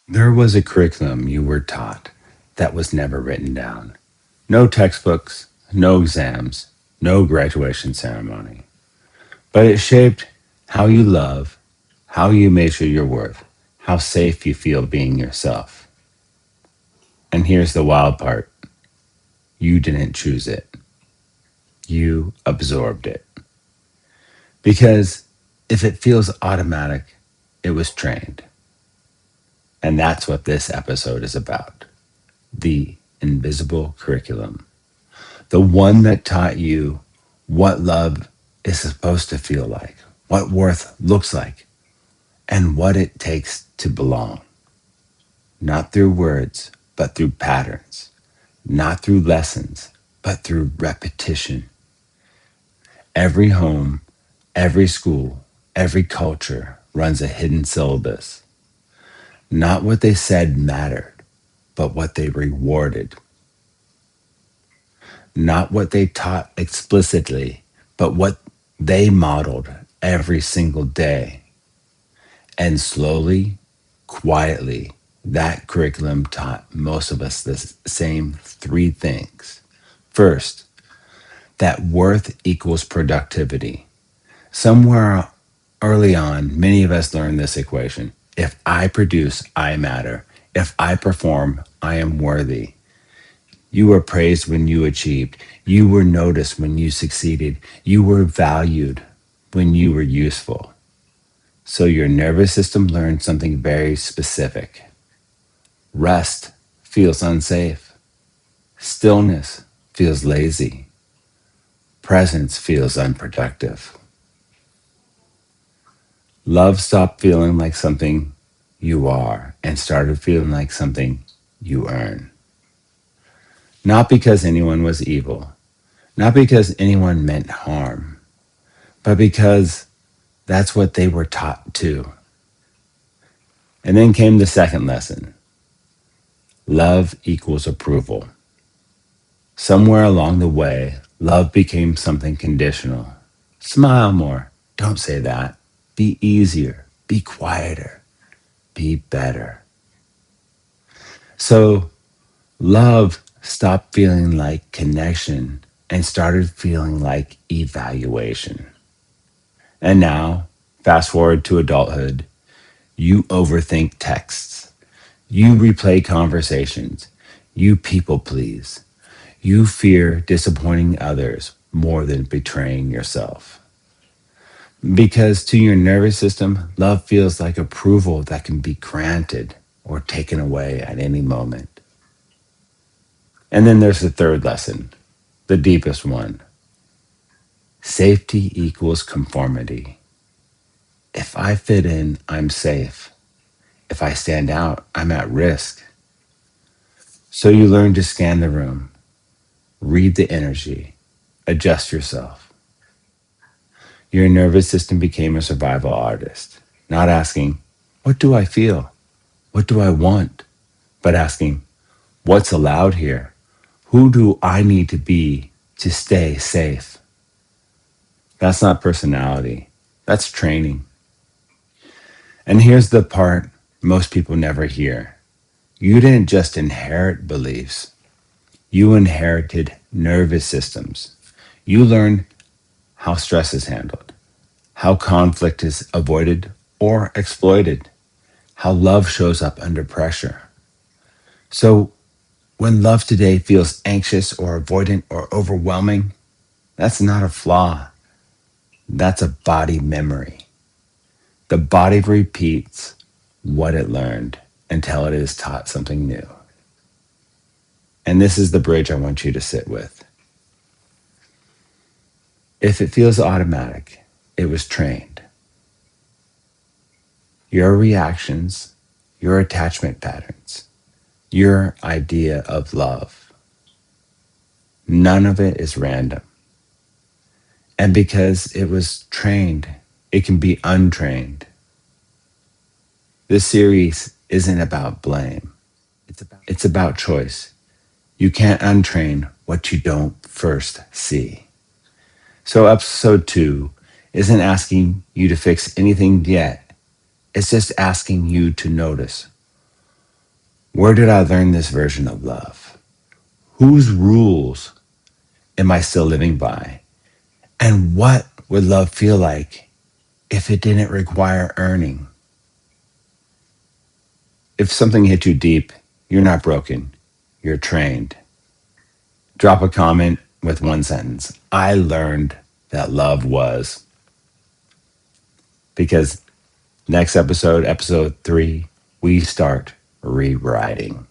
There was a curriculum you were taught that was never written down. No textbooks, no exams, no graduation ceremony. But it shaped how you love, how you measure your worth, how safe you feel being yourself. And here's the wild part: you didn't choose it, you absorbed it. Because if it feels automatic, it was trained. And that's what this episode is about: the invisible curriculum, the one that taught you what love is supposed to feel like, what worth looks like, and what it takes to belong. Not through words, but through patterns. Not through lessons, but through repetition. Every home, every school, every culture runs a hidden syllabus. Not what they said mattered, but what they rewarded. Not what they taught explicitly, but what they modeled every single day. And slowly, quietly, that curriculum taught most of us the same three things. First, that worth equals productivity. Somewhere early on, many of us learned this equation. If I produce, I matter. If I perform, I am worthy. You were praised when you achieved. You were noticed when you succeeded. You were valued when you were useful. So your nervous system learned something very specific. Rest feels unsafe. Stillness feels lazy. Presence feels unproductive. Love stopped feeling like something you are and started feeling like something you earn. Not because anyone was evil, not because anyone meant harm, but because that's what they were taught too. And then came the second lesson: love equals approval. Somewhere along the way, love became something conditional. Smile more. Don't say that. Be easier. Be quieter. Be better. So love stopped feeling like connection and started feeling like evaluation. And now, fast forward to adulthood, you overthink texts. You replay conversations. You people please. You fear disappointing others more than betraying yourself. Because to your nervous system, love feels like approval that can be granted or taken away at any moment. And then there's the third lesson, the deepest one: safety equals conformity. If I fit in, I'm safe. If I stand out, I'm at risk. So you learn to scan the room, read the energy, adjust yourself. Your nervous system became a survival artist, not asking, what do I feel? What do I want? But asking, what's allowed here? Who do I need to be to stay safe? That's not personality. That's training. And here's the part most people never hear. You didn't just inherit beliefs. You inherited nervous systems. You learned how stress is handled, how conflict is avoided or exploited, how love shows up under pressure. So when love today feels anxious or avoidant or overwhelming, that's not a flaw. That's a body memory. The body repeats what it learned until it is taught something new. And this is the bridge I want you to sit with. If it feels automatic, it was trained. Your reactions, your attachment patterns, your idea of love, none of it is random. And because it was trained, it can be untrained. This series isn't about blame. It's about choice. You can't untrain what you don't first see. So episode 2 isn't asking you to fix anything yet. It's just asking you to notice. Where did I learn this version of love? Whose rules am I still living by? And what would love feel like if it didn't require earning? If something hit you deep, you're not broken, you're trained. Drop a comment with one sentence. I learned that love was, because next episode, episode 3, we start rewriting.